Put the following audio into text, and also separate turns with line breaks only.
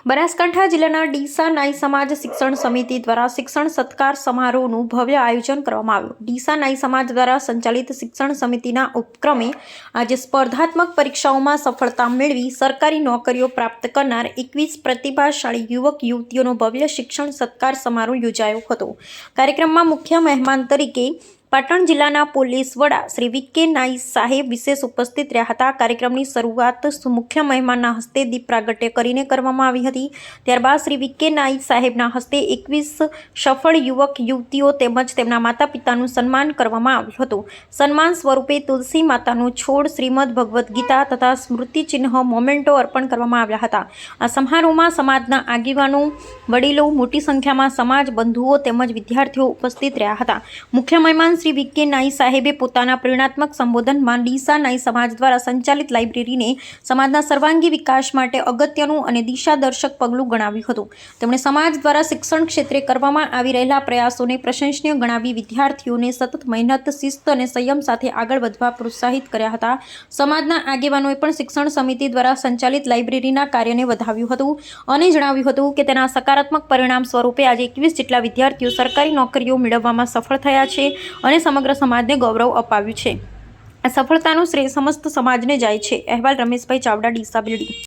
બનાસકાંઠા જિલ્લાના ડીસા નાઈ સમાજ શિક્ષણ સમિતિ દ્વારા શિક્ષણ સત્કાર સમારોહનું ભવ્ય આયોજન કરવામાં આવ્યું। ડીસા નાઈ સમાજ દ્વારા સંચાલિત શિક્ષણ સમિતિના ઉપક્રમે આજે સ્પર્ધાત્મક પરીક્ષાઓમાં સફળતા મેળવી સરકારી નોકરીઓ પ્રાપ્ત કરનાર 21 પ્રતિભાશાળી યુવક યુવતીઓનો ભવ્ય શિક્ષણ સત્કાર સમારોહ યોજાયો હતો। કાર્યક્રમમાં મુખ્ય મહેમાન તરીકે પાટણ જિલ્લાના પોલીસ વડા શ્રી વી.કે. નાઈ સાહેબ વિશેષ ઉપસ્થિત રહ્યા હતા। કાર્યક્રમની શરૂઆત મુખ્ય મહેમાનના હસ્તે દીપ પ્રાગટ્ય કરીને કરવામાં આવી હતી। ત્યારબાદ શ્રી વી.કે. નાઈ સાહેબના હસ્તે 21 સફળ યુવક યુવતીઓ તેમજ તેમના માતા પિતાનું સન્માન કરવામાં આવ્યું હતું। સન્માન સ્વરૂપે તુલસી માતાનો છોડ, શ્રીમદ ભગવદ્ ગીતા તથા સ્મૃતિચિહ્ન મોમેન્ટો અર્પણ કરવામાં આવ્યા હતા। આ સમારોહમાં સમાજના આગેવાનો, વડીલો, મોટી સંખ્યામાં સમાજ બંધુઓ તેમજ વિદ્યાર્થીઓ ઉપસ્થિત રહ્યા હતા। મુખ્ય મહેમાન શ્રી વી.કે. નાઈ સાહેબે પોતાના પ્રેરણાત્મક સંબોધનમાં ડીસા નાઈ સમાજ દ્વારા સંચાલિત લાઇબ્રેરીને સમાજના સર્વાંગી વિકાસ માટે અગત્યનું અને દિશાદર્શક પગલું ગણાવ્યું હતું। તેમણે સમાજ દ્વારા શિક્ષણ ક્ષેત્રે કરવામાં આવી રહેલા પ્રયાસોને પ્રશંસનીય ગણાવી વિદ્યાર્થીઓને સતત મહેનત, શિસ્ત અને સંયમ સાથે આગળ વધવા પ્રોત્સાહિત કર્યા હતા। સમાજના આગેવાનોએ પણ શિક્ષણ સમિતિ દ્વારા સંચાલિત લાઇબ્રેરીના કાર્યને વધાવ્યું હતું અને જણાવ્યું હતું કે તેના સકારાત્મક પરિણામ સ્વરૂપે આજે 21 જેટલા વિદ્યાર્થીઓ સરકારી નોકરીઓ મેળવવામાં સફળ થયા છે અને સમગ્ર સમાજને ગૌરવ અપાવ્યું છે। આ સફળતાનું શ્રેય સમસ્ત સમાજને જાય છે। અહેવાલ રમેશભાઈ ચાવડા, ડીસા બિલ્ડિંગ।